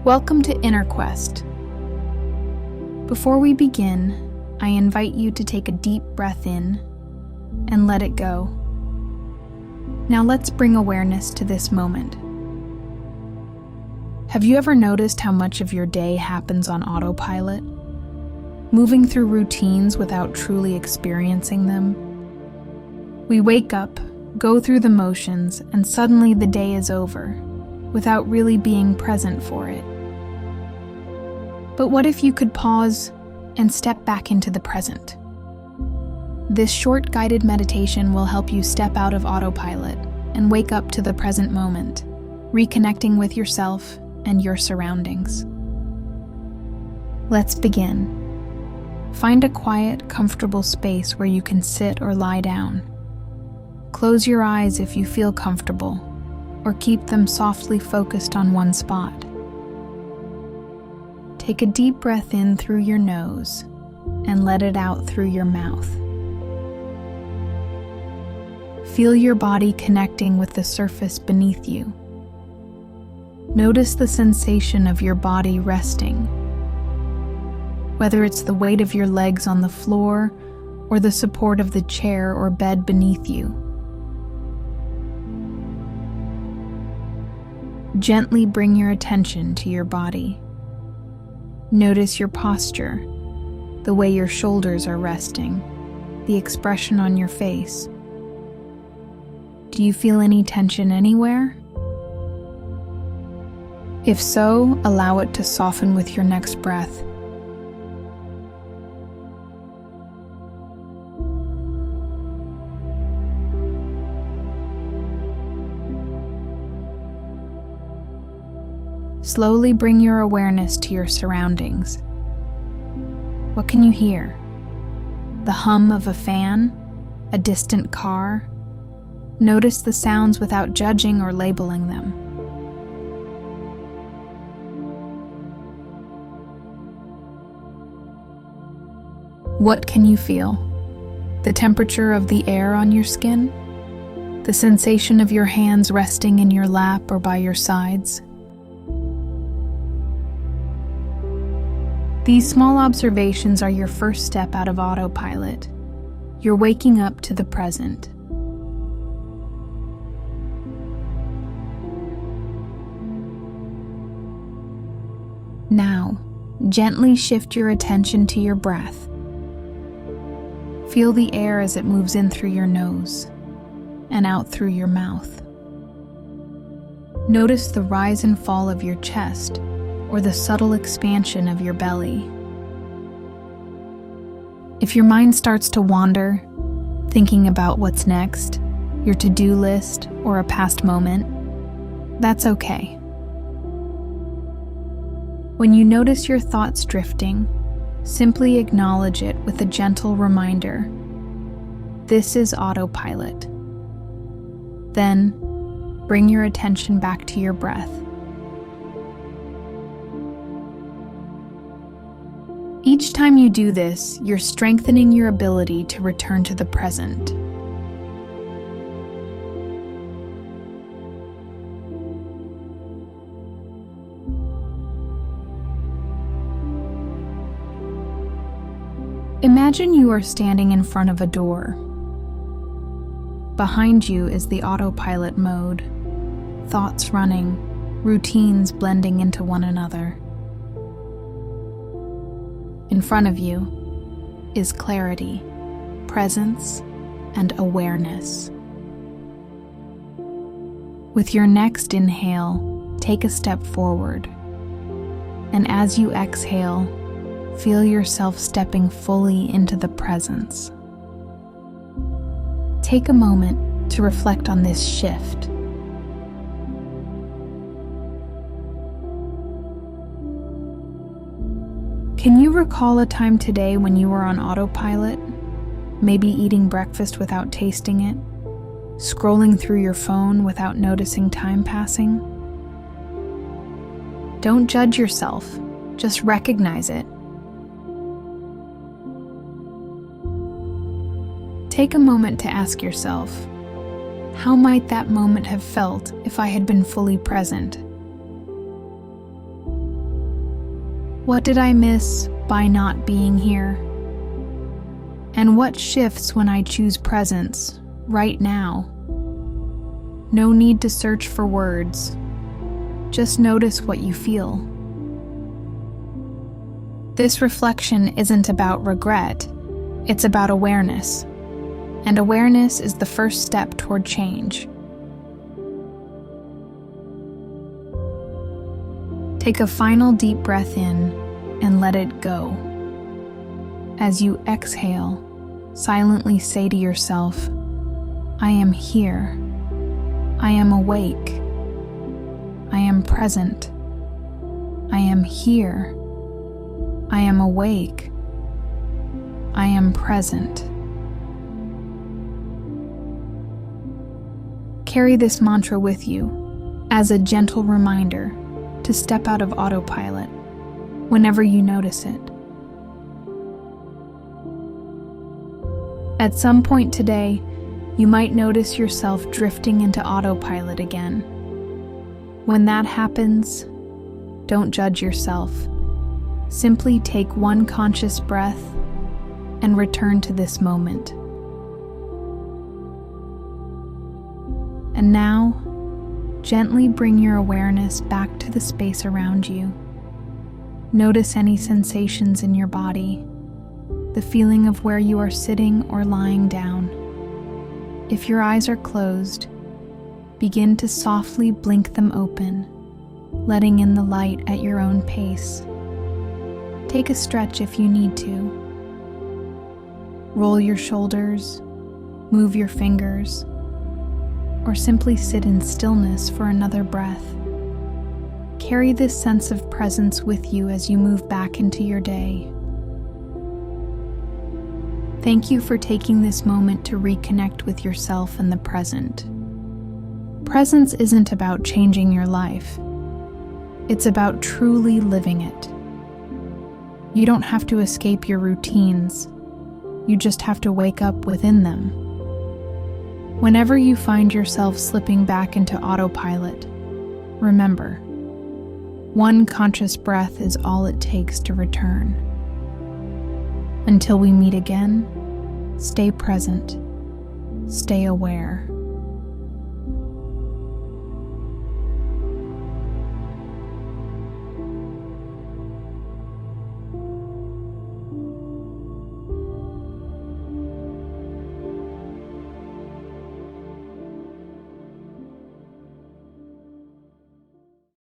Welcome to Inner Quest. Before we begin, I invite you to take a deep breath in and let it go. Now let's bring awareness to this moment. Have you ever noticed how much of your day happens on autopilot? Moving through routines without truly experiencing them? We wake up, go through the motions, and suddenly the day is over, without really being present for it. But what if you could pause and step back into the present? This short guided meditation will help you step out of autopilot and wake up to the present moment, reconnecting with yourself and your surroundings. Let's begin. Find a quiet, comfortable space where you can sit or lie down. Close your eyes if you feel comfortable, or keep them softly focused on one spot. Take a deep breath in through your nose and let it out through your mouth. Feel your body connecting with the surface beneath you. Notice the sensation of your body resting, whether it's the weight of your legs on the floor or the support of the chair or bed beneath you. Gently bring your attention to your body. Notice your posture, the way your shoulders are resting, the expression on your face. Do you feel any tension anywhere? If so, allow it to soften with your next breath. Slowly bring your awareness to your surroundings. What can you hear? The hum of a fan? A distant car? Notice the sounds without judging or labeling them. What can you feel? The temperature of the air on your skin? The sensation of your hands resting in your lap or by your sides? These small observations are your first step out of autopilot. You're waking up to the present. Now, gently shift your attention to your breath. Feel the air as it moves in through your nose and out through your mouth. Notice the rise and fall of your chest, or the subtle expansion of your belly. If your mind starts to wander, thinking about what's next, your to-do list, or a past moment, that's okay. When you notice your thoughts drifting, simply acknowledge it with a gentle reminder. This is autopilot. Then, bring your attention back to your breath. Each time you do this, you're strengthening your ability to return to the present. Imagine you are standing in front of a door. Behind you is the autopilot mode, thoughts running, routines blending into one another. In front of you is clarity, presence, and awareness. With your next inhale, take a step forward. And as you exhale, feel yourself stepping fully into the presence. Take a moment to reflect on this shift. Can you recall a time today when you were on autopilot? Maybe eating breakfast without tasting it? Scrolling through your phone without noticing time passing? Don't judge yourself, just recognize it. Take a moment to ask yourself, how might that moment have felt if I had been fully present? What did I miss by not being here? And what shifts when I choose presence right now? No need to search for words. Just notice what you feel. This reflection isn't about regret, it's about awareness. And awareness is the first step toward change. Take a final deep breath in and let it go. As you exhale, silently say to yourself, I am here. I am awake. I am present. I am here. I am awake. I am present. Carry this mantra with you as a gentle reminder to step out of autopilot whenever you notice it. At some point today, you might notice yourself drifting into autopilot again. When that happens, don't judge yourself. Simply take one conscious breath and return to this moment. And now, gently bring your awareness back to the space around you. Notice any sensations in your body, the feeling of where you are sitting or lying down. If your eyes are closed, begin to softly blink them open, letting in the light at your own pace. Take a stretch if you need to. Roll your shoulders, move your fingers, or simply sit in stillness for another breath. Carry this sense of presence with you as you move back into your day. Thank you for taking this moment to reconnect with yourself and the present. Presence isn't about changing your life. It's about truly living it. You don't have to escape your routines. You just have to wake up within them. Whenever you find yourself slipping back into autopilot, remember, one conscious breath is all it takes to return. Until we meet again, stay present, stay aware.